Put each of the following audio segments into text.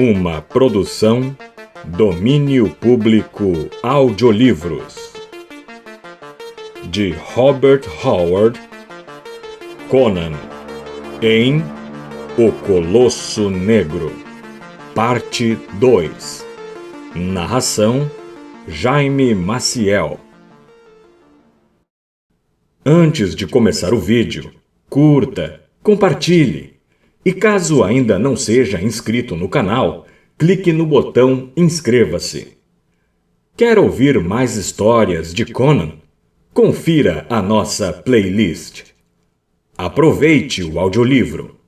Uma produção Domínio Público Audiolivros de Robert Howard. Conan em O Colosso Negro, Parte 2. Narração Jaime Maciel. Antes de começar o vídeo, curta, compartilhe e caso ainda não seja inscrito no canal, clique no botão Inscreva-se. Quer ouvir mais histórias de Conan? Confira a nossa playlist. Aproveite o audiolivro.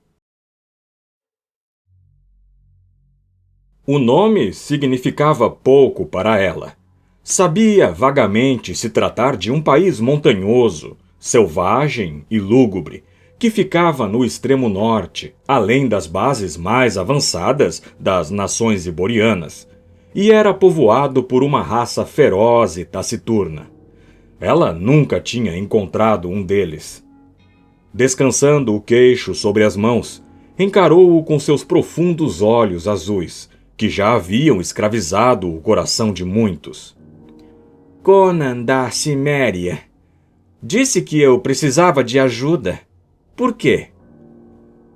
O nome significava pouco para ela. Sabia vagamente se tratar de um país montanhoso, selvagem e lúgubre, que ficava no extremo norte, além das bases mais avançadas das nações iborianas, e era povoado por uma raça feroz e taciturna. Ela nunca tinha encontrado um deles. Descansando o queixo sobre as mãos, encarou-o com seus profundos olhos azuis, que já haviam escravizado o coração de muitos. Conan da Ciméria. Disse que eu precisava de ajuda. Por quê?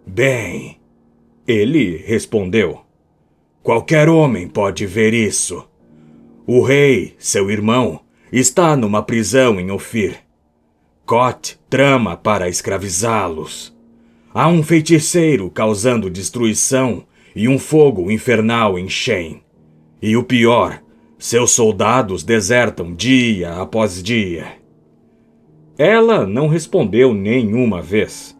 Bem, ele respondeu. Qualquer homem pode ver isso. O rei, seu irmão, está numa prisão em Ofir. Kot trama para escravizá-los. Há um feiticeiro causando destruição e um fogo infernal em Shen. E o pior, seus soldados desertam dia após dia. Ela não respondeu nenhuma vez.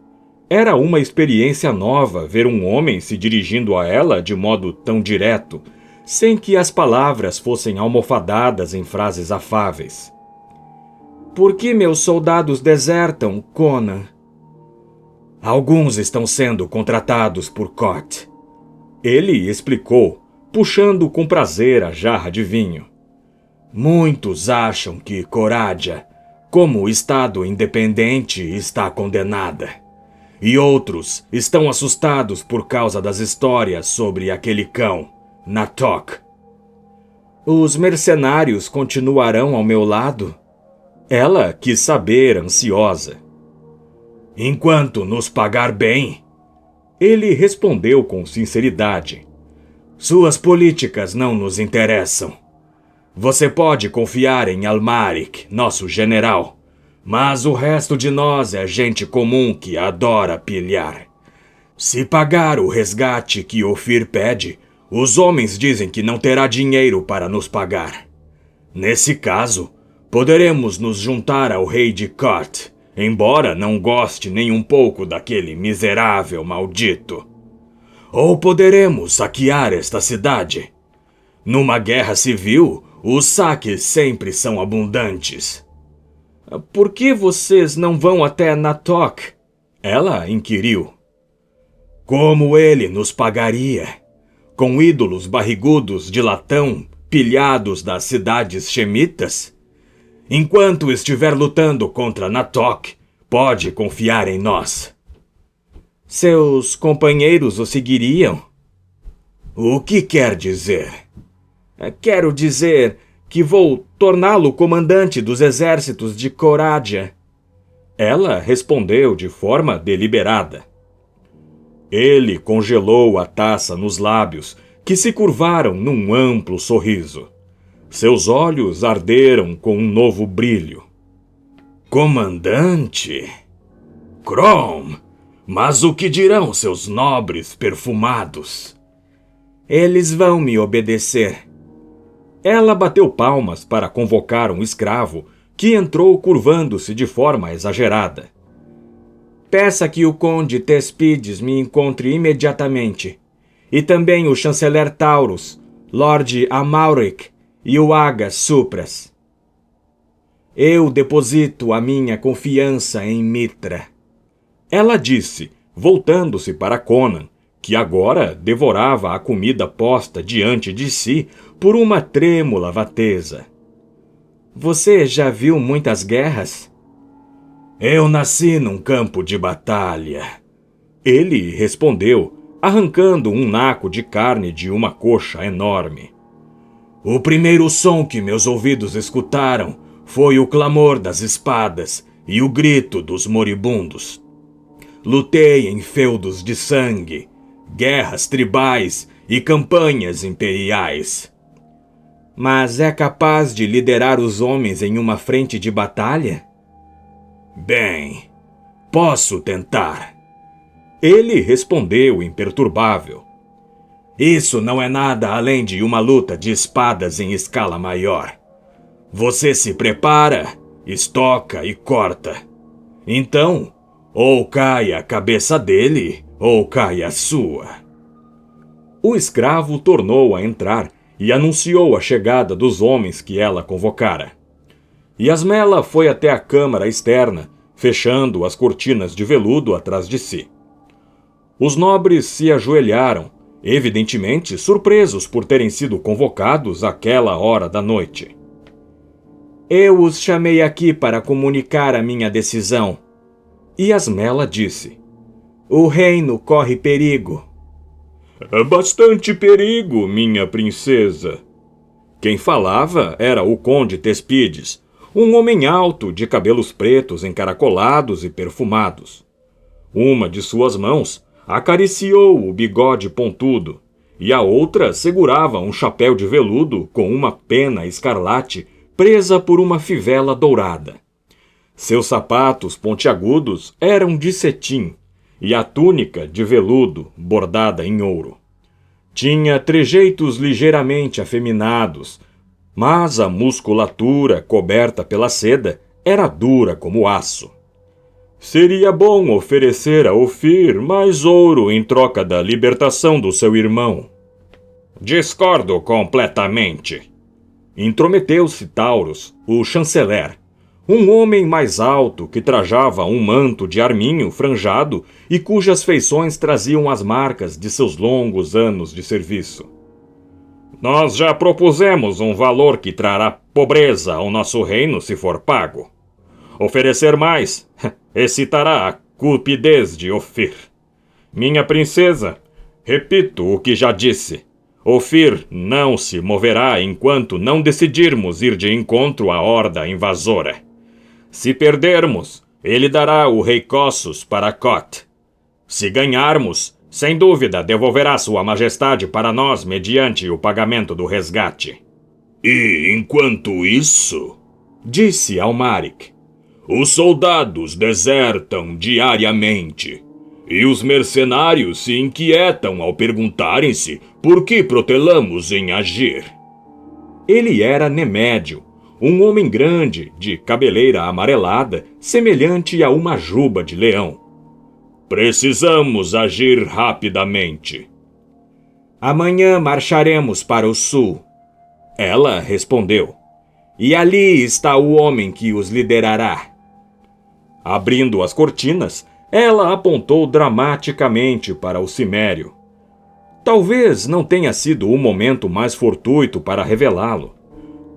Era uma experiência nova ver um homem se dirigindo a ela de modo tão direto, sem que as palavras fossem almofadadas em frases afáveis. Por que meus soldados desertam, Conan? Alguns estão sendo contratados por Kot. Ele explicou, puxando com prazer a jarra de vinho. Muitos acham que Coradia, como Estado independente, está condenada. E outros estão assustados por causa das histórias sobre aquele cão, Natok. Os mercenários continuarão ao meu lado? Ela quis saber, ansiosa. Enquanto nos pagar bem, ele respondeu com sinceridade. Suas políticas não nos interessam. Você pode confiar em Almaric, nosso general, mas o resto de nós é gente comum que adora pilhar. Se pagar o resgate que Ofir pede, os homens dizem que não terá dinheiro para nos pagar. Nesse caso, poderemos nos juntar ao rei de Kot, embora não goste nem um pouco daquele miserável maldito. Ou poderemos saquear esta cidade. Numa guerra civil, os saques sempre são abundantes. Por que vocês não vão até Natok? Ela inquiriu. Como ele nos pagaria? Com ídolos barrigudos de latão pilhados das cidades shemitas? Enquanto estiver lutando contra Natok, pode confiar em nós. Seus companheiros o seguiriam? O que quer dizer? Quero dizer que vou torná-lo comandante dos exércitos de Coradia. Ela respondeu de forma deliberada. Ele congelou a taça nos lábios, que se curvaram num amplo sorriso. Seus olhos arderam com um novo brilho. Comandante? Crom! Mas o que dirão seus nobres perfumados? Eles vão me obedecer. Ela bateu palmas para convocar um escravo que entrou curvando-se de forma exagerada. Peça que o conde Tespides me encontre imediatamente. E também o chanceler Taurus, Lord Amalric e o Aga Supras. Eu deposito a minha confiança em Mitra. Ela disse, voltando-se para Conan, que agora devorava a comida posta diante de si por uma trêmula vatesa. Você já viu muitas guerras? Eu nasci num campo de batalha. Ele respondeu, arrancando um naco de carne de uma coxa enorme. O primeiro som que meus ouvidos escutaram foi o clamor das espadas e o grito dos moribundos. Lutei em feudos de sangue, guerras tribais e campanhas imperiais. Mas é capaz de liderar os homens em uma frente de batalha? Bem, posso tentar. Ele respondeu imperturbável. Isso não é nada além de uma luta de espadas em escala maior. Você se prepara, estoca e corta. Então, ou cai a cabeça dele, ou cai a sua. O escravo tornou a entrar e anunciou a chegada dos homens que ela convocara. Yasmela foi até a câmara externa, fechando as cortinas de veludo atrás de si. Os nobres se ajoelharam, evidentemente surpresos por terem sido convocados àquela hora da noite. Eu os chamei aqui para comunicar a minha decisão. Yasmela disse. O reino corre perigo. Bastante perigo, minha princesa. Quem falava era o conde Tespides, um homem alto de cabelos pretos encaracolados e perfumados. Uma de suas mãos acariciou o bigode pontudo e a outra segurava um chapéu de veludo com uma pena escarlate presa por uma fivela dourada. Seus sapatos pontiagudos eram de cetim e a túnica de veludo bordada em ouro. Tinha trejeitos ligeiramente afeminados, mas a musculatura coberta pela seda era dura como aço. Seria bom oferecer a Ofir mais ouro em troca da libertação do seu irmão. Discordo completamente. Intrometeu-se Taurus, o chanceler, um homem mais alto que trajava um manto de arminho franjado e cujas feições traziam as marcas de seus longos anos de serviço. Nós já propusemos um valor que trará pobreza ao nosso reino se for pago. Oferecer mais excitará a cupidez de Ofir. Minha princesa, repito o que já disse. Ofir não se moverá enquanto não decidirmos ir de encontro à horda invasora. Se perdermos, ele dará o rei Cossus para Kot. Se ganharmos, sem dúvida devolverá sua majestade para nós mediante o pagamento do resgate. E enquanto isso, disse Almaric, os soldados desertam diariamente. E os mercenários se inquietam ao perguntarem-se por que protelamos em agir. Ele era Nemédio, um homem grande, de cabeleira amarelada, semelhante a uma juba de leão. Precisamos agir rapidamente. Amanhã marcharemos para o sul. Ela respondeu. E ali está o homem que os liderará. Abrindo as cortinas, ela apontou dramaticamente para o cimério. Talvez não tenha sido o momento mais fortuito para revelá-lo.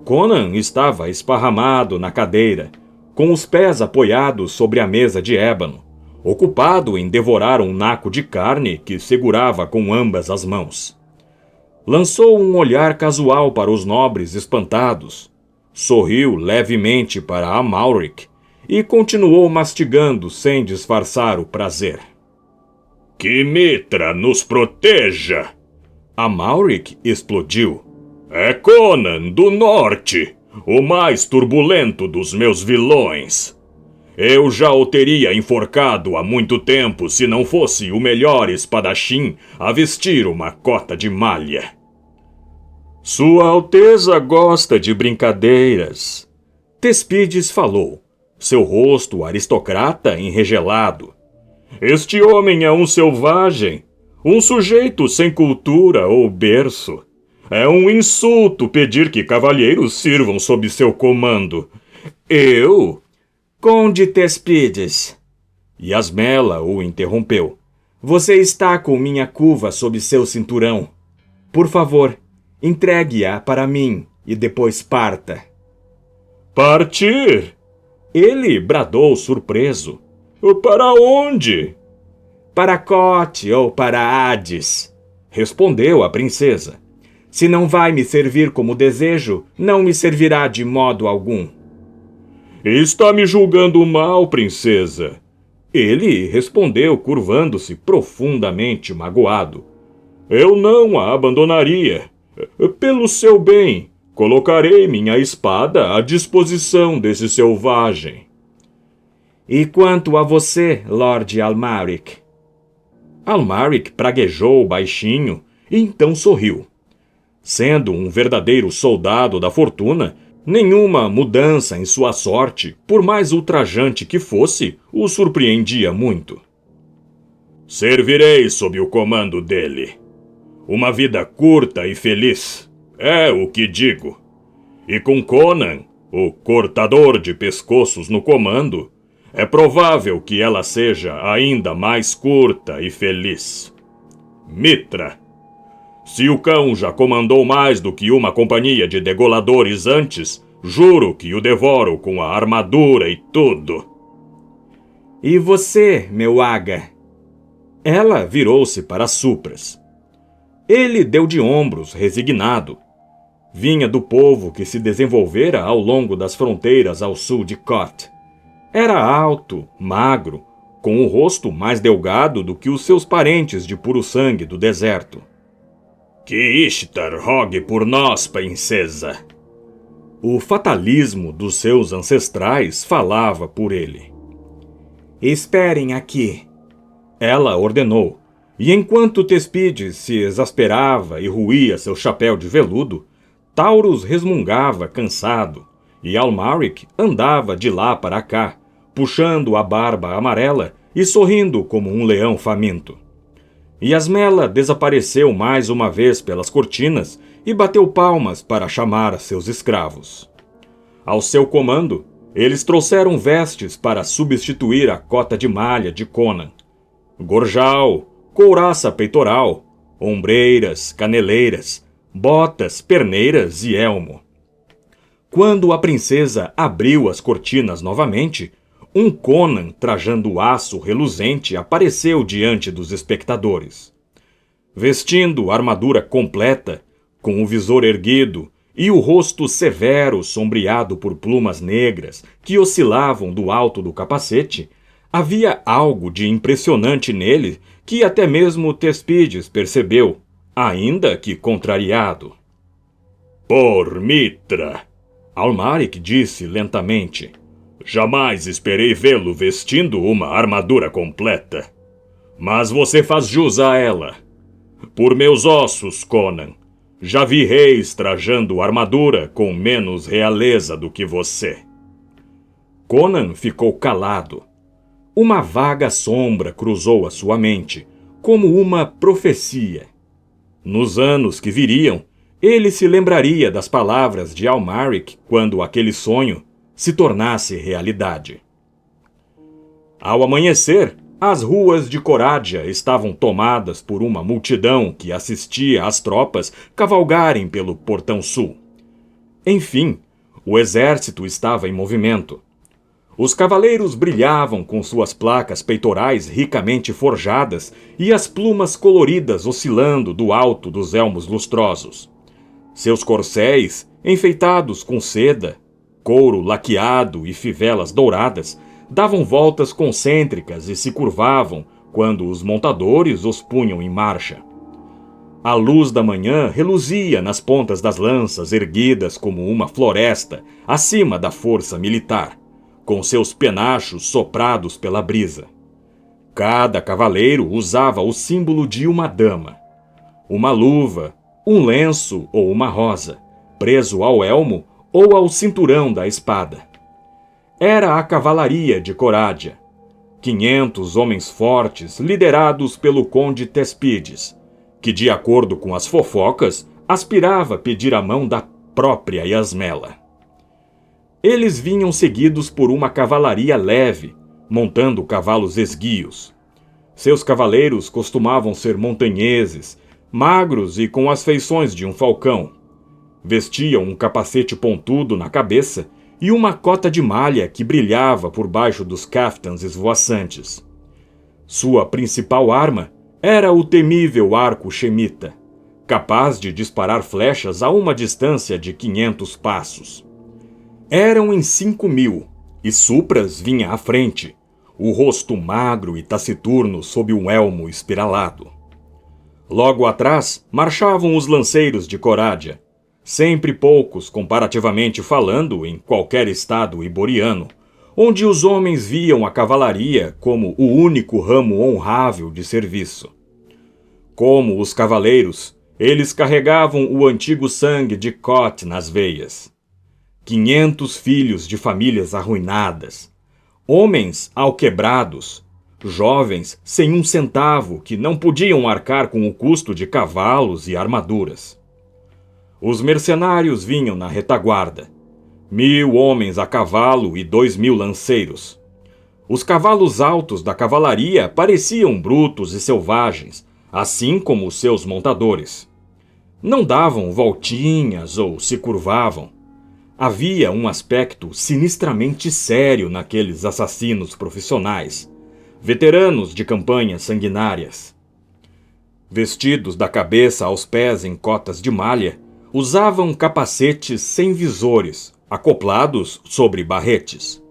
Conan estava esparramado na cadeira, com os pés apoiados sobre a mesa de ébano, ocupado em devorar um naco de carne que segurava com ambas as mãos. Lançou um olhar casual para os nobres espantados, sorriu levemente para Amalric e continuou mastigando sem disfarçar o prazer. Que Mitra nos proteja! Amalric explodiu. É Conan do Norte, o mais turbulento dos meus vilões. Eu já o teria enforcado há muito tempo se não fosse o melhor espadachim a vestir uma cota de malha. Sua Alteza gosta de brincadeiras, Tespides falou, seu rosto aristocrata enregelado. Este homem é um selvagem, um sujeito sem cultura ou berço. É um insulto pedir que cavalheiros sirvam sob seu comando. Eu? Conde Tespides. Yasmela o interrompeu. Você está com minha cuva sob seu cinturão. Por favor, entregue-a para mim e depois parta. Partir? Ele bradou surpreso. Para onde? para Koth ou para Hades, respondeu a princesa. Se não vai me servir como desejo, não me servirá de modo algum. Está me julgando mal, princesa. Ele respondeu, curvando-se profundamente magoado. Eu não a abandonaria. Pelo seu bem, colocarei minha espada à disposição desse selvagem. E quanto a você, Lord Almaric? Almaric praguejou baixinho e então sorriu. Sendo um verdadeiro soldado da fortuna, nenhuma mudança em sua sorte, por mais ultrajante que fosse, o surpreendia muito. Servirei sob o comando dele. Uma vida curta e feliz, é o que digo. E com Conan, o cortador de pescoços no comando, é provável que ela seja ainda mais curta e feliz. Mitra. Se o cão já comandou mais do que uma companhia de degoladores antes, juro que o devoro com a armadura e tudo. E você, meu Aga? Ela virou-se para Supras. Ele deu de ombros, resignado. Vinha do povo que se desenvolvera ao longo das fronteiras ao sul de Koth. Era alto, magro, com o rosto mais delgado do que os seus parentes de puro sangue do deserto. Que Ishtar rogue por nós, princesa. O fatalismo dos seus ancestrais falava por ele. Esperem aqui. Ela ordenou, e enquanto Thespides se exasperava e ruía seu chapéu de veludo, Taurus resmungava cansado, e Almaric andava de lá para cá, puxando a barba amarela e sorrindo como um leão faminto. Yasmela desapareceu mais uma vez pelas cortinas e bateu palmas para chamar seus escravos. Ao seu comando, eles trouxeram vestes para substituir a cota de malha de Conan. Gorjal, couraça peitoral, ombreiras, caneleiras, botas, perneiras e elmo. Quando a princesa abriu as cortinas novamente, um Conan trajando aço reluzente apareceu diante dos espectadores. Vestindo armadura completa, com o visor erguido e o rosto severo sombreado por plumas negras que oscilavam do alto do capacete, havia algo de impressionante nele que até mesmo Thespides percebeu, ainda que contrariado. Por Mitra, Almaric disse lentamente. Jamais esperei vê-lo vestindo uma armadura completa. Mas você faz jus a ela. Por meus ossos, Conan, já vi reis trajando armadura com menos realeza do que você. Conan ficou calado. Uma vaga sombra cruzou a sua mente, como uma profecia. Nos anos que viriam, ele se lembraria das palavras de Almaric quando aquele sonho se tornasse realidade. Ao amanhecer, as ruas de Corádia estavam tomadas por uma multidão que assistia às tropas cavalgarem pelo portão sul. Enfim, o exército estava em movimento. Os cavaleiros brilhavam com suas placas peitorais ricamente forjadas e as plumas coloridas oscilando do alto dos elmos lustrosos. Seus corcéis, enfeitados com seda, couro laqueado e fivelas douradas, davam voltas concêntricas e se curvavam quando os montadores os punham em marcha. A luz da manhã reluzia nas pontas das lanças erguidas como uma floresta acima da força militar, com seus penachos soprados pela brisa. Cada cavaleiro usava o símbolo de uma dama. Uma luva, um lenço ou uma rosa, preso ao elmo ou ao cinturão da espada. Era a cavalaria de Corádia. 500 homens fortes liderados pelo conde Thespides, que, de acordo com as fofocas, aspirava pedir a mão da própria Yasmela. Eles vinham seguidos por uma cavalaria leve, montando cavalos esguios. Seus cavaleiros costumavam ser montanheses, magros e com as feições de um falcão. Vestiam um capacete pontudo na cabeça e uma cota de malha que brilhava por baixo dos caftans esvoaçantes. Sua principal arma era o temível arco shemita, capaz de disparar flechas a uma distância de 500 passos. Eram em 5.000, e Supras vinha à frente, o rosto magro e taciturno sob um elmo espiralado. Logo atrás marchavam os lanceiros de Corádia, sempre poucos comparativamente falando em qualquer estado iboriano, onde os homens viam a cavalaria como o único ramo honrável de serviço. Como os cavaleiros, eles carregavam o antigo sangue de Kot nas veias. 500 filhos de famílias arruinadas, homens alquebrados, jovens sem um centavo que não podiam arcar com o custo de cavalos e armaduras. Os mercenários vinham na retaguarda, 1.000 homens a cavalo e 2.000 lanceiros. Os cavalos altos da cavalaria pareciam brutos e selvagens, assim como os seus montadores. Não davam voltinhas ou se curvavam. Havia um aspecto sinistramente sério naqueles assassinos profissionais, veteranos de campanhas sanguinárias. Vestidos da cabeça aos pés em cotas de malha, usavam capacetes sem visores, acoplados sobre barretes.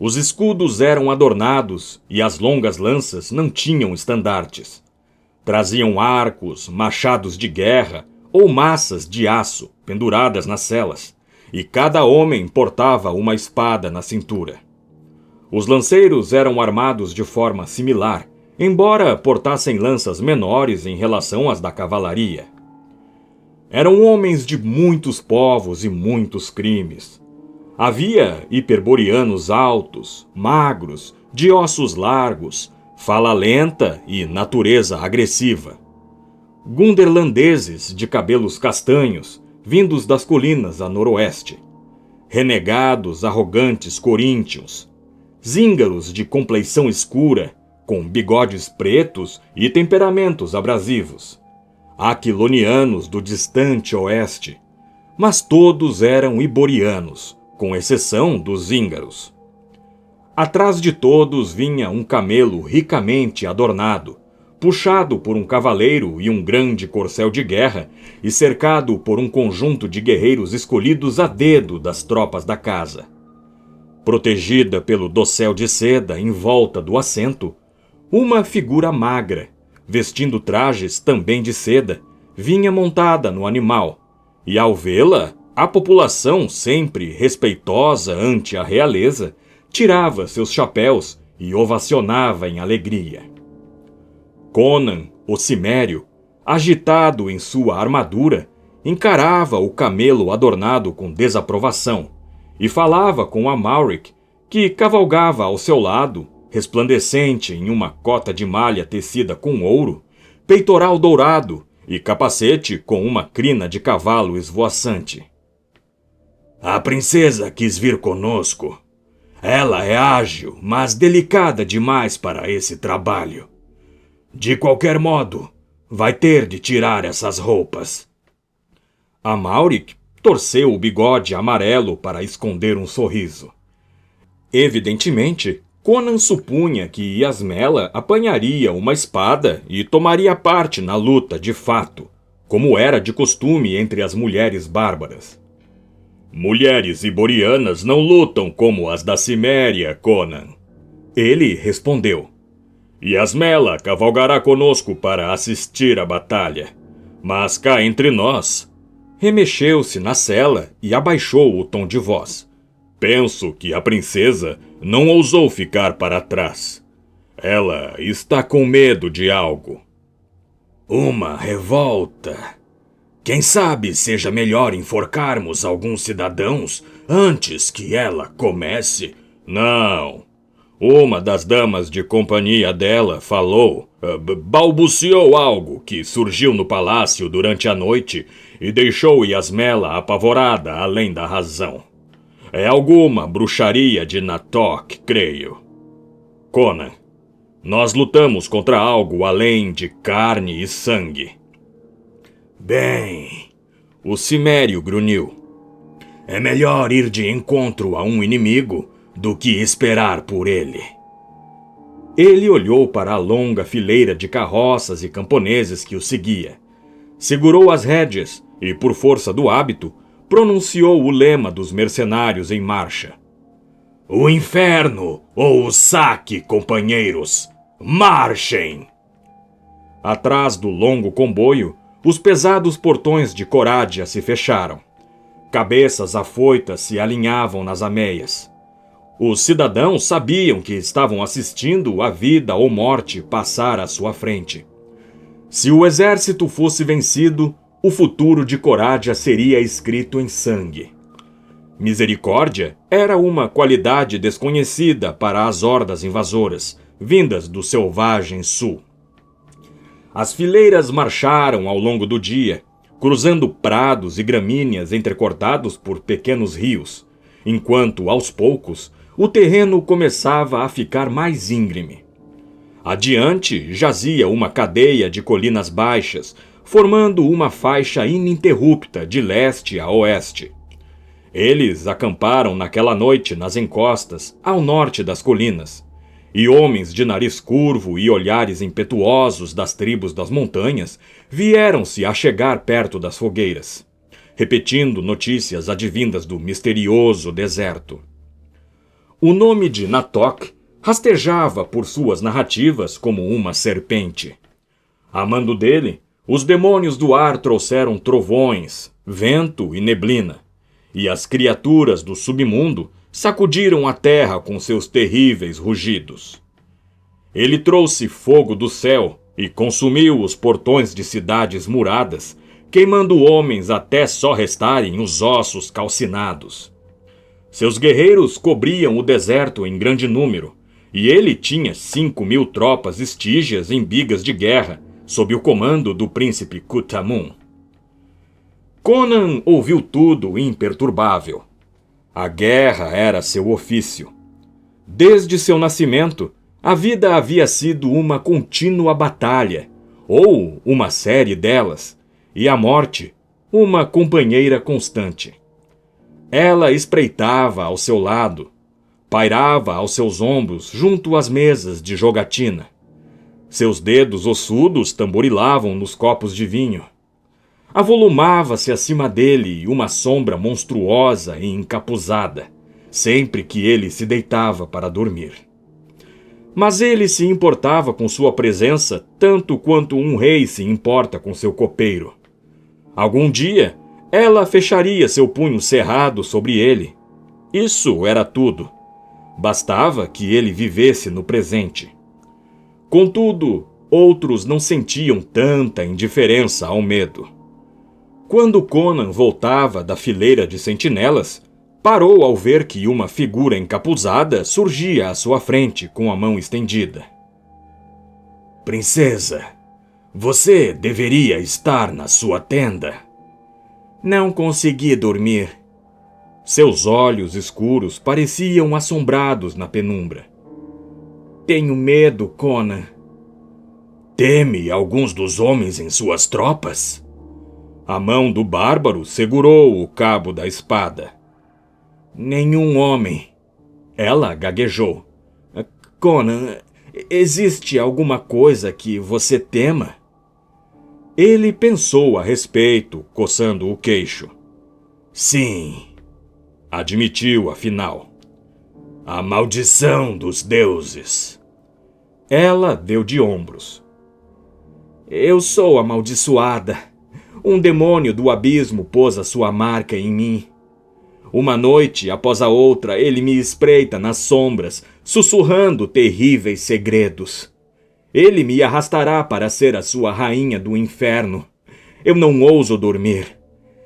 Os escudos eram adornados e as longas lanças não tinham estandartes. Traziam arcos, machados de guerra ou maças de aço penduradas nas selas, e cada homem portava uma espada na cintura. Os lanceiros eram armados de forma similar, embora portassem lanças menores em relação às da cavalaria. Eram homens de muitos povos e muitos crimes. Havia hiperborianos altos, magros, de ossos largos, fala lenta e natureza agressiva. Gunderlandeses de cabelos castanhos, vindos das colinas a noroeste. Renegados, arrogantes coríntios. Zíngaros de compleição escura, com bigodes pretos e temperamentos abrasivos. Aquilonianos do distante oeste. Mas todos eram iborianos, com exceção dos zíngaros. Atrás de todos vinha um camelo ricamente adornado, puxado por um cavaleiro e um grande corcel de guerra e cercado por um conjunto de guerreiros escolhidos a dedo das tropas da casa. Protegida pelo dossel de seda em volta do assento, uma figura magra, vestindo trajes também de seda, vinha montada no animal, e ao vê-la, a população, sempre respeitosa ante a realeza, tirava seus chapéus e ovacionava em alegria. Conan, o cimério, agitado em sua armadura, encarava o camelo adornado com desaprovação e falava com Amalric, que cavalgava ao seu lado, resplandecente em uma cota de malha tecida com ouro, peitoral dourado e capacete com uma crina de cavalo esvoaçante. A princesa quis vir conosco. Ela é ágil, mas delicada demais para esse trabalho. De qualquer modo, vai ter de tirar essas roupas. Amalric torceu o bigode amarelo para esconder um sorriso. Evidentemente, Conan supunha que Yasmela apanharia uma espada e tomaria parte na luta de fato, como era de costume entre as mulheres bárbaras. Mulheres iborianas não lutam como as da Ciméria, Conan. Ele respondeu. Yasmela cavalgará conosco para assistir à batalha. Mas cá entre nós... Remexeu-se na cela e abaixou o tom de voz. Penso que a princesa não ousou ficar para trás. Ela está com medo de algo. Uma revolta. Quem sabe seja melhor enforcarmos alguns cidadãos antes que ela comece? Não. Uma das damas de companhia dela falou, balbuciou algo que surgiu no palácio durante a noite e deixou Yasmela apavorada além da razão. É alguma bruxaria de Natok, creio. Conan, nós lutamos contra algo além de carne e sangue. Bem, o cimério grunhiu. É melhor ir de encontro a um inimigo do que esperar por ele. Ele olhou para a longa fileira de carroças e camponeses que o seguia. Segurou as rédeas e, por força do hábito, pronunciou o lema dos mercenários em marcha. O inferno ou o saque, companheiros! Marchem! Atrás do longo comboio, os pesados portões de Corádia se fecharam. Cabeças afoitas se alinhavam nas ameias. Os cidadãos sabiam que estavam assistindo a vida ou morte passar à sua frente. Se o exército fosse vencido, o futuro de Corádia seria escrito em sangue. Misericórdia era uma qualidade desconhecida para as hordas invasoras, vindas do selvagem sul. As fileiras marcharam ao longo do dia, cruzando prados e gramíneas entrecortados por pequenos rios, enquanto, aos poucos, o terreno começava a ficar mais íngreme. Adiante jazia uma cadeia de colinas baixas, formando uma faixa ininterrupta de leste a oeste. Eles acamparam naquela noite nas encostas, ao norte das colinas, e homens de nariz curvo e olhares impetuosos das tribos das montanhas vieram-se a chegar perto das fogueiras, repetindo notícias advindas do misterioso deserto. O nome de Natok rastejava por suas narrativas como uma serpente. A mando dele, os demônios do ar trouxeram trovões, vento e neblina, e as criaturas do submundo sacudiram a terra com seus terríveis rugidos. Ele trouxe fogo do céu e consumiu os portões de cidades muradas, queimando homens até só restarem os ossos calcinados. Seus guerreiros cobriam o deserto em grande número, e ele tinha 5.000 tropas estígias em bigas de guerra, sob o comando do príncipe Kutamun. Conan ouviu tudo imperturbável. A guerra era seu ofício. Desde seu nascimento, a vida havia sido uma contínua batalha, ou uma série delas, e a morte, uma companheira constante. Ela espreitava ao seu lado, pairava aos seus ombros junto às mesas de jogatina. Seus dedos ossudos tamborilavam nos copos de vinho. Avolumava-se acima dele uma sombra monstruosa e encapuzada, sempre que ele se deitava para dormir. Mas ele se importava com sua presença tanto quanto um rei se importa com seu copeiro. Algum dia, ela fecharia seu punho cerrado sobre ele. Isso era tudo. Bastava que ele vivesse no presente. Contudo, outros não sentiam tanta indiferença ao medo. Quando Conan voltava da fileira de sentinelas, parou ao ver que uma figura encapuzada surgia à sua frente com a mão estendida. Princesa, você deveria estar na sua tenda. Não consegui dormir. Seus olhos escuros pareciam assombrados na penumbra. Tenho medo, Conan. Teme alguns dos homens em suas tropas? A mão do bárbaro segurou o cabo da espada. Nenhum homem. Ela gaguejou. Conan, existe alguma coisa que você tema? Ele pensou a respeito, coçando o queixo. Sim, admitiu afinal. A maldição dos deuses. Ela deu de ombros. Eu sou amaldiçoada. Um demônio do abismo pôs a sua marca em mim. Uma noite após a outra, ele me espreita nas sombras, sussurrando terríveis segredos. Ele me arrastará para ser a sua rainha do inferno. Eu não ouso dormir.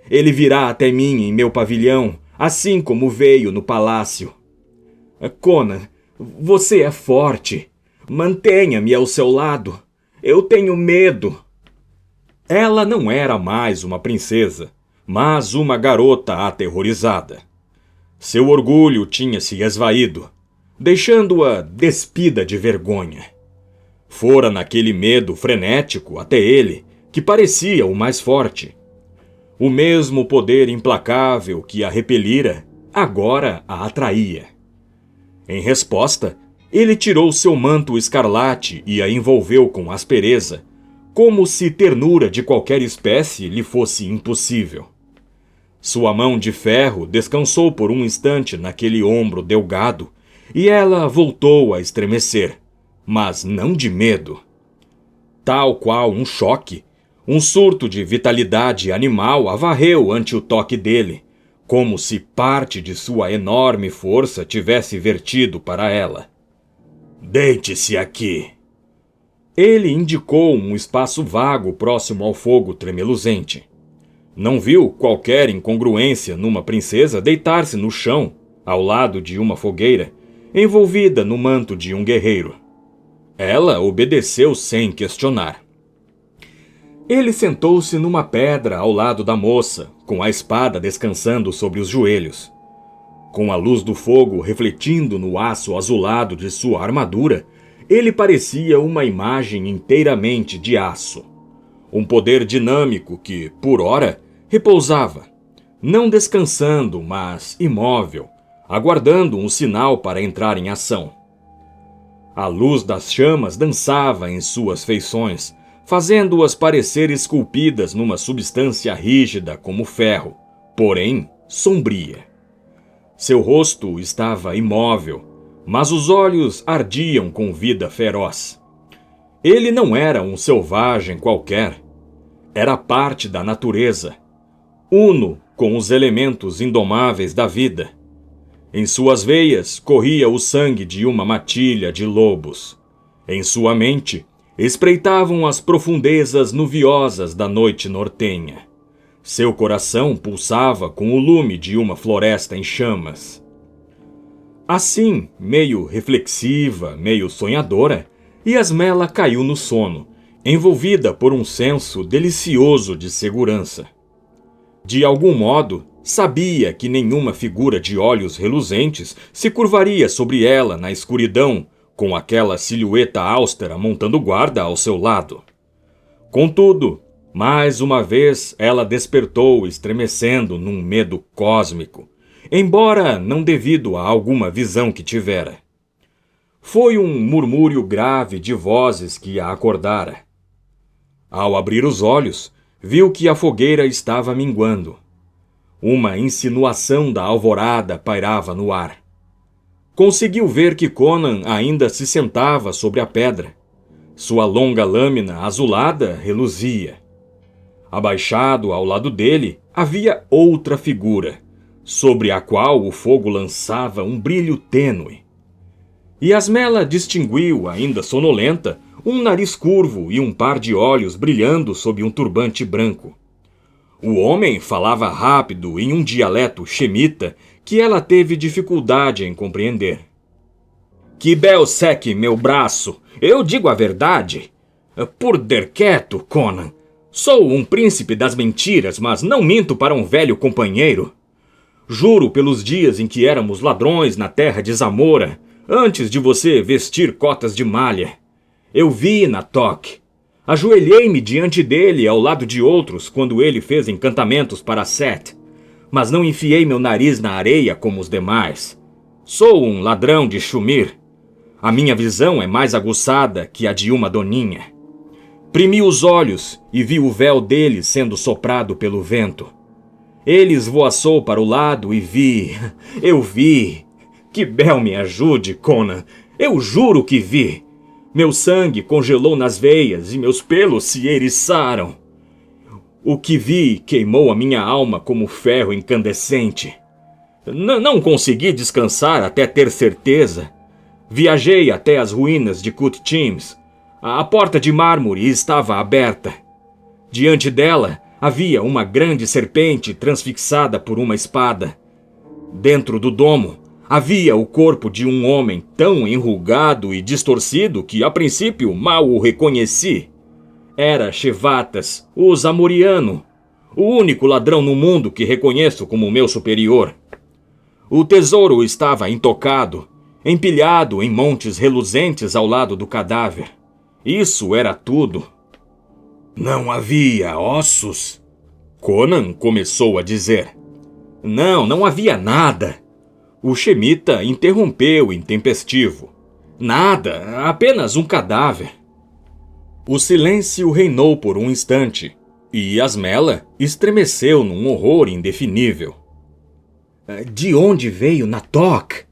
Ele virá até mim em meu pavilhão, assim como veio no palácio. Conan, você é forte. Mantenha-me ao seu lado. Eu tenho medo. Ela não era mais uma princesa, mas uma garota aterrorizada. Seu orgulho tinha se esvaído, deixando-a despida de vergonha. Fora naquele medo frenético até ele, que parecia o mais forte. O mesmo poder implacável que a repelira, agora a atraía. Em resposta, Ele tirou seu manto escarlate e a envolveu com aspereza, como se ternura de qualquer espécie lhe fosse impossível. Sua mão de ferro descansou por um instante naquele ombro delgado, e ela voltou a estremecer, mas não de medo. Tal qual um choque, um surto de vitalidade animal a varreu ante o toque dele, como se parte de sua enorme força tivesse vertido para ela. Deite-se aqui. Ele indicou um espaço vago próximo ao fogo tremeluzente. Não viu qualquer incongruência numa princesa deitar-se no chão, ao lado de uma fogueira, envolvida no manto de um guerreiro. Ela obedeceu sem questionar. Ele sentou-se numa pedra ao lado da moça, com a espada descansando sobre os joelhos. Com a luz do fogo refletindo no aço azulado de sua armadura, ele parecia uma imagem inteiramente de aço. Um poder dinâmico que, por ora, repousava, não descansando, mas imóvel, aguardando um sinal para entrar em ação. A luz das chamas dançava em suas feições, fazendo-as parecer esculpidas numa substância rígida como ferro, porém sombria. Seu rosto estava imóvel, mas os olhos ardiam com vida feroz. Ele não era um selvagem qualquer. Era parte da natureza, uno com os elementos indomáveis da vida. Em suas veias corria o sangue de uma matilha de lobos. Em sua mente espreitavam as profundezas nuviosas da noite nortenha. Seu coração pulsava com o lume de uma floresta em chamas. Assim, meio reflexiva, meio sonhadora, Yasmela caiu no sono, envolvida por um senso delicioso de segurança. De algum modo, sabia que nenhuma figura de olhos reluzentes se curvaria sobre ela na escuridão, com aquela silhueta austera montando guarda ao seu lado. Contudo, mais uma vez ela despertou estremecendo num medo cósmico, embora não devido a alguma visão que tivera. Foi um murmúrio grave de vozes que a acordara. Ao abrir os olhos, viu que a fogueira estava minguando. Uma insinuação da alvorada pairava no ar. Conseguiu ver que Conan ainda se sentava sobre a pedra. Sua longa lâmina azulada reluzia. Abaixado ao lado dele havia outra figura, sobre a qual o fogo lançava um brilho tênue. Yasmela distinguiu, ainda sonolenta, um nariz curvo e um par de olhos brilhando sob um turbante branco. O homem falava rápido em um dialeto xemita que ela teve dificuldade em compreender. Que Belsec, meu braço, eu digo a verdade. Por derqueto, Conan. Sou um príncipe das mentiras, mas não minto para um velho companheiro. Juro pelos dias em que éramos ladrões na terra de Zamora, antes de você vestir cotas de malha. Eu vi Natok. Ajoelhei-me diante dele ao lado de outros quando ele fez encantamentos para Set, mas não enfiei meu nariz na areia como os demais. Sou um ladrão de Shumir. A minha visão é mais aguçada que a de uma doninha. Primi os olhos e vi o véu dele sendo soprado pelo vento. Ele esvoaçou para o lado e vi... Eu vi... Que Bel me ajude, Conan. Eu juro que vi. Meu sangue congelou nas veias e meus pelos se eriçaram. O que vi queimou a minha alma como ferro incandescente. Não consegui descansar até ter certeza. Viajei até as ruínas de Kut-Chims. A porta de mármore estava aberta. Diante dela havia uma grande serpente transfixada por uma espada. Dentro do domo havia o corpo de um homem tão enrugado e distorcido que a princípio mal o reconheci. Era Shevatas, o Zamoriano, o único ladrão no mundo que reconheço como meu superior. O tesouro estava intocado, empilhado em montes reluzentes ao lado do cadáver. Isso era tudo. Não havia ossos? Conan começou a dizer. Não havia nada. O Shemita interrompeu intempestivo. Nada, apenas um cadáver. O silêncio reinou por um instante, e Yasmela estremeceu num horror indefinível. De onde veio Natok?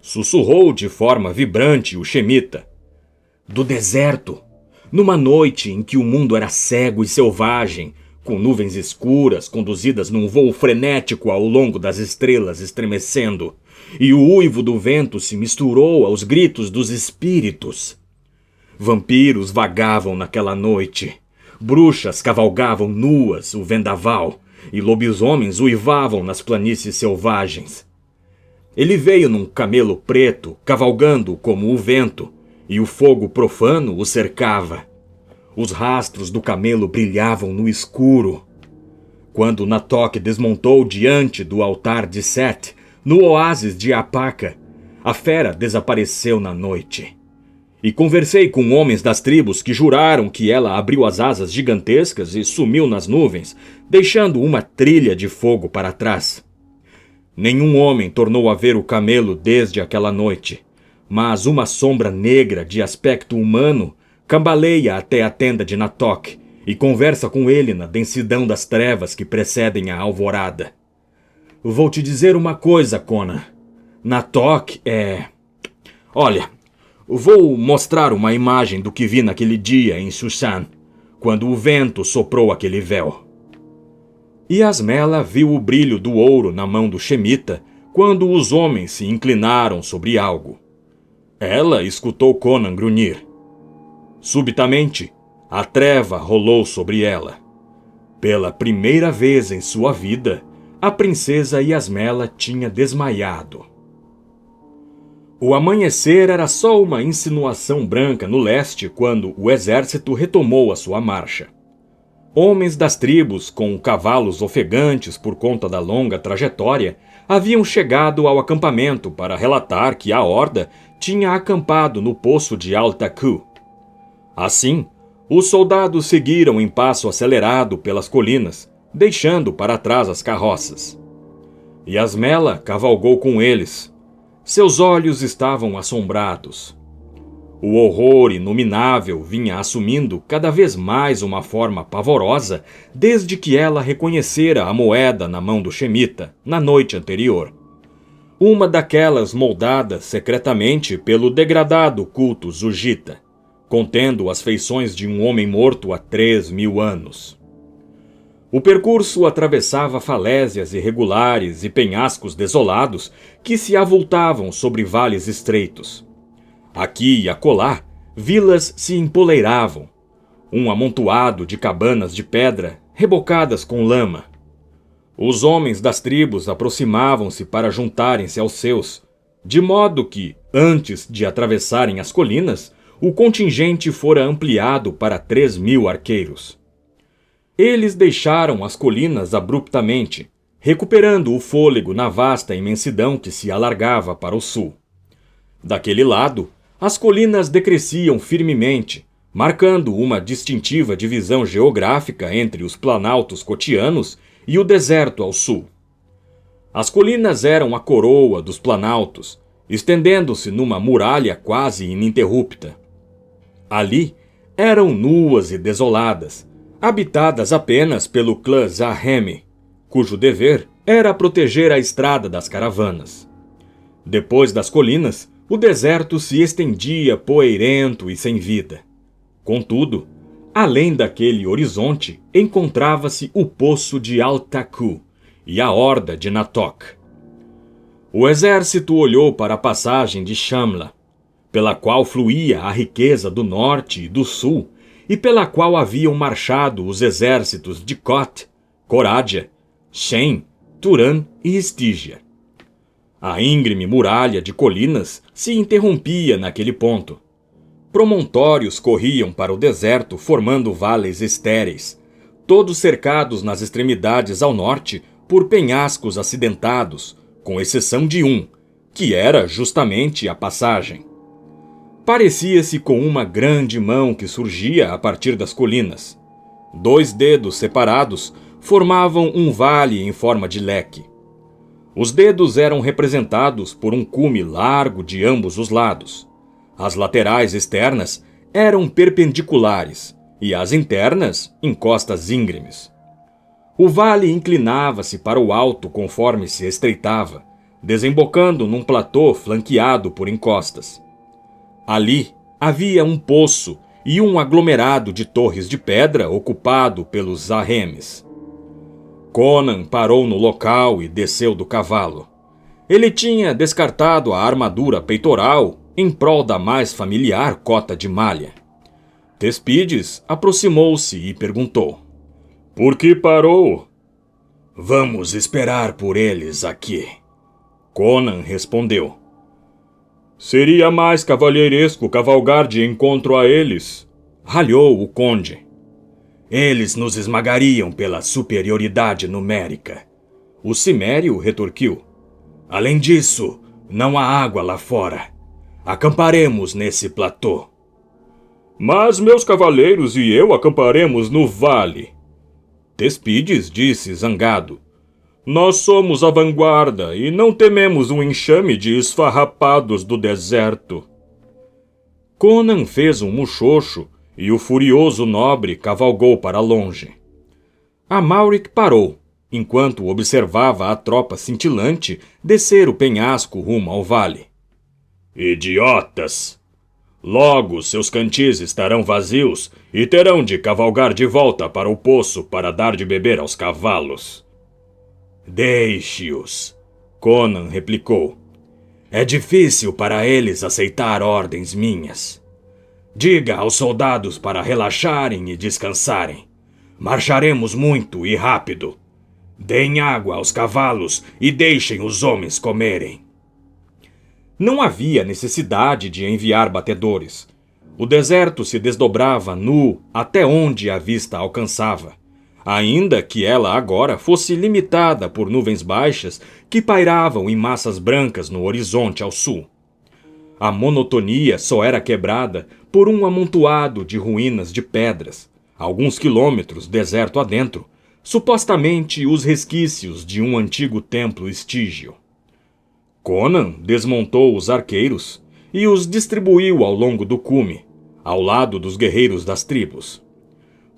Sussurrou de forma vibrante o Shemita. Do deserto, numa noite em que o mundo era cego e selvagem, com nuvens escuras conduzidas num voo frenético ao longo das estrelas estremecendo, e o uivo do vento se misturou aos gritos dos espíritos. Vampiros vagavam naquela noite, bruxas cavalgavam nuas o vendaval, e lobisomens uivavam nas planícies selvagens. Ele veio num camelo preto, cavalgando como o vento, e o fogo profano o cercava. Os rastros do camelo brilhavam no escuro. Quando Natok desmontou diante do altar de Set, no oásis de Apaka, a fera desapareceu na noite. E conversei com homens das tribos que juraram que ela abriu as asas gigantescas e sumiu nas nuvens, deixando uma trilha de fogo para trás. Nenhum homem tornou a ver o camelo desde aquela noite, mas uma sombra negra de aspecto humano cambaleia até a tenda de Natok e conversa com ele na densidão das trevas que precedem a alvorada. Vou te dizer uma coisa, Conan. Natok é... Olha, vou mostrar uma imagem do que vi naquele dia em Shushan, quando o vento soprou aquele véu. Yasmela viu o brilho do ouro na mão do Shemita quando os homens se inclinaram sobre algo. Ela escutou Conan grunhir. Subitamente, a treva rolou sobre ela. Pela primeira vez em sua vida, a princesa Yasmela tinha desmaiado. O amanhecer era só uma insinuação branca no leste quando o exército retomou a sua marcha. Homens das tribos, com cavalos ofegantes por conta da longa trajetória, haviam chegado ao acampamento para relatar que a horda tinha acampado no poço de Al-Taku. Assim, os soldados seguiram em passo acelerado pelas colinas, deixando para trás as carroças. Yasmela cavalgou com eles. Seus olhos estavam assombrados. O horror inominável vinha assumindo cada vez mais uma forma pavorosa desde que ela reconhecera a moeda na mão do Shemita, na noite anterior. Uma daquelas moldadas secretamente pelo degradado culto Zujita, contendo as feições de um homem morto há 3.000 anos. O percurso atravessava falésias irregulares e penhascos desolados que se avultavam sobre vales estreitos. Aqui e acolá, vilas se empoleiravam, um amontoado de cabanas de pedra rebocadas com lama. Os homens das tribos aproximavam-se para juntarem-se aos seus, de modo que, antes de atravessarem as colinas, o contingente fora ampliado para 3.000 arqueiros. Eles deixaram as colinas abruptamente, recuperando o fôlego na vasta imensidão que se alargava para o sul. Daquele lado, as colinas decresciam firmemente, marcando uma distintiva divisão geográfica entre os planaltos cotianos e o deserto ao sul. As colinas eram a coroa dos planaltos, estendendo-se numa muralha quase ininterrupta. Ali, eram nuas e desoladas, habitadas apenas pelo clã Zahemi, cujo dever era proteger a estrada das caravanas. Depois das colinas, o deserto se estendia poeirento e sem vida. Contudo, além daquele horizonte, encontrava-se o poço de Al-Taku e a horda de Natok. O exército olhou para a passagem de Shamla, pela qual fluía a riqueza do norte e do sul, e pela qual haviam marchado os exércitos de Kot, Corádia, Shen, Turan e Estígia. A íngreme muralha de colinas se interrompia naquele ponto. Promontórios corriam para o deserto formando vales estéreis, todos cercados nas extremidades ao norte por penhascos acidentados, com exceção de um, que era justamente a passagem. Parecia-se com uma grande mão que surgia a partir das colinas. 2 dedos separados formavam um vale em forma de leque. Os dedos eram representados por um cume largo de ambos os lados. As laterais externas eram perpendiculares e as internas encostas íngremes. O vale inclinava-se para o alto conforme se estreitava, desembocando num platô flanqueado por encostas. Ali havia um poço e um aglomerado de torres de pedra ocupado pelos arremes. Conan parou no local e desceu do cavalo. Ele tinha descartado a armadura peitoral em prol da mais familiar cota de malha. Thespides aproximou-se e perguntou: "Por que parou?" "Vamos esperar por eles aqui." Conan respondeu. "Seria mais cavalheiresco cavalgar de encontro a eles", ralhou o conde. "Eles nos esmagariam pela superioridade numérica." O cimério retorquiu. "Além disso, não há água lá fora. Acamparemos nesse platô." "Mas meus cavaleiros e eu acamparemos no vale." Thespides disse zangado. "Nós somos a vanguarda e não tememos um enxame de esfarrapados do deserto." Conan fez um muxoxo e o furioso nobre cavalgou para longe. Amalric parou, enquanto observava a tropa cintilante descer o penhasco rumo ao vale. "Idiotas! Logo seus cantis estarão vazios e terão de cavalgar de volta para o poço para dar de beber aos cavalos." "Deixe-os", Conan replicou. "É difícil para eles aceitar ordens minhas. Diga aos soldados para relaxarem e descansarem. Marcharemos muito e rápido. Deem água aos cavalos e deixem os homens comerem." Não havia necessidade de enviar batedores. O deserto se desdobrava nu até onde a vista alcançava, ainda que ela agora fosse limitada por nuvens baixas que pairavam em massas brancas no horizonte ao sul. A monotonia só era quebrada por um amontoado de ruínas de pedras, alguns quilômetros deserto adentro, supostamente os resquícios de um antigo templo estígio. Conan desmontou os arqueiros e os distribuiu ao longo do cume, ao lado dos guerreiros das tribos.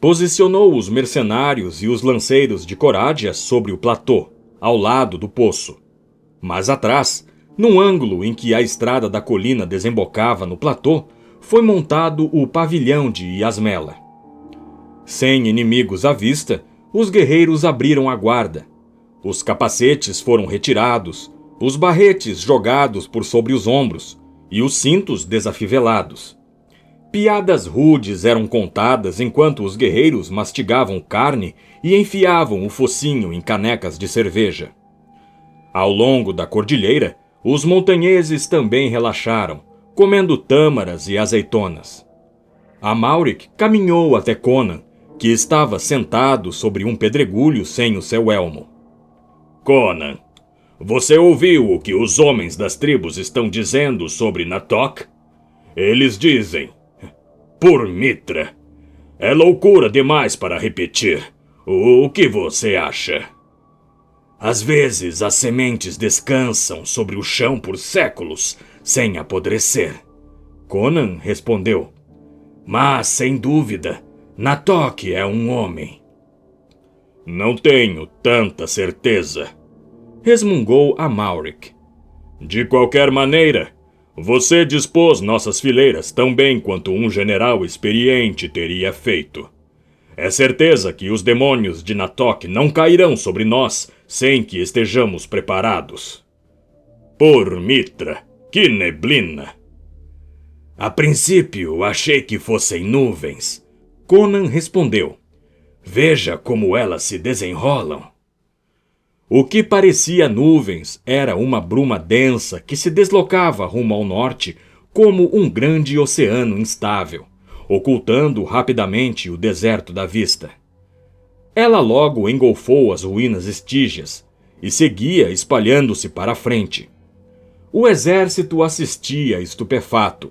Posicionou os mercenários e os lanceiros de Corádia sobre o platô, ao lado do poço. Mais atrás, num ângulo em que a estrada da colina desembocava no platô, foi montado o pavilhão de Yasmela. Sem inimigos à vista, os guerreiros abriram a guarda. Os capacetes foram retirados, os barretes jogados por sobre os ombros e os cintos desafivelados. Piadas rudes eram contadas enquanto os guerreiros mastigavam carne e enfiavam o focinho em canecas de cerveja. Ao longo da cordilheira, os montanheses também relaxaram, comendo tâmaras e azeitonas. Amalric caminhou até Conan, que estava sentado sobre um pedregulho sem o seu elmo. "Conan, você ouviu o que os homens das tribos estão dizendo sobre Natoc? Eles dizem... Por Mitra! É loucura demais para repetir. O que você acha?" "Às vezes as sementes descansam sobre o chão por séculos, sem apodrecer", Conan respondeu. "Mas, sem dúvida, Natoc é um homem." "Não tenho tanta certeza", resmungou Amalric. "De qualquer maneira, você dispôs nossas fileiras tão bem quanto um general experiente teria feito. É certeza que os demônios de Natoc não cairão sobre nós sem que estejamos preparados." "Por Mitra, que neblina!" "A princípio, achei que fossem nuvens", Conan respondeu. "Veja como elas se desenrolam." O que parecia nuvens era uma bruma densa que se deslocava rumo ao norte como um grande oceano instável, ocultando rapidamente o deserto da vista. Ela logo engolfou as ruínas estígias e seguia espalhando-se para a frente. O exército assistia estupefato.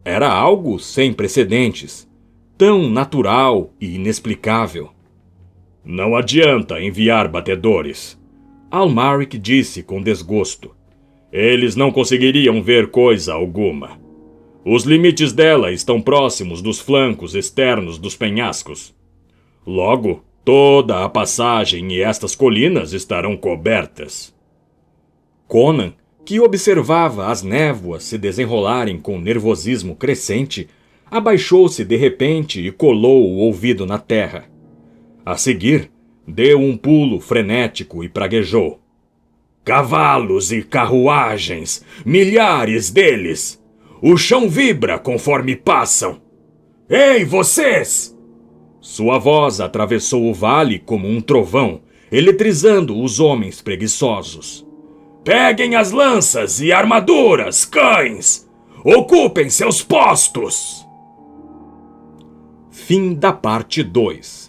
Era algo sem precedentes, tão natural e inexplicável. "Não adianta enviar batedores", Amalric disse com desgosto. "Eles não conseguiriam ver coisa alguma. Os limites dela estão próximos dos flancos externos dos penhascos. Logo, toda a passagem e estas colinas estarão cobertas. Conan, que observava as névoas se desenrolarem com nervosismo crescente, abaixou-se de repente e colou o ouvido na terra. A seguir, deu um pulo frenético e praguejou. Cavalos e carruagens, milhares deles! O chão vibra conforme passam. Ei, vocês! Sua voz atravessou o vale como um trovão, eletrizando os homens preguiçosos. Peguem as lanças e armaduras, cães! Ocupem seus postos! Fim da parte 2.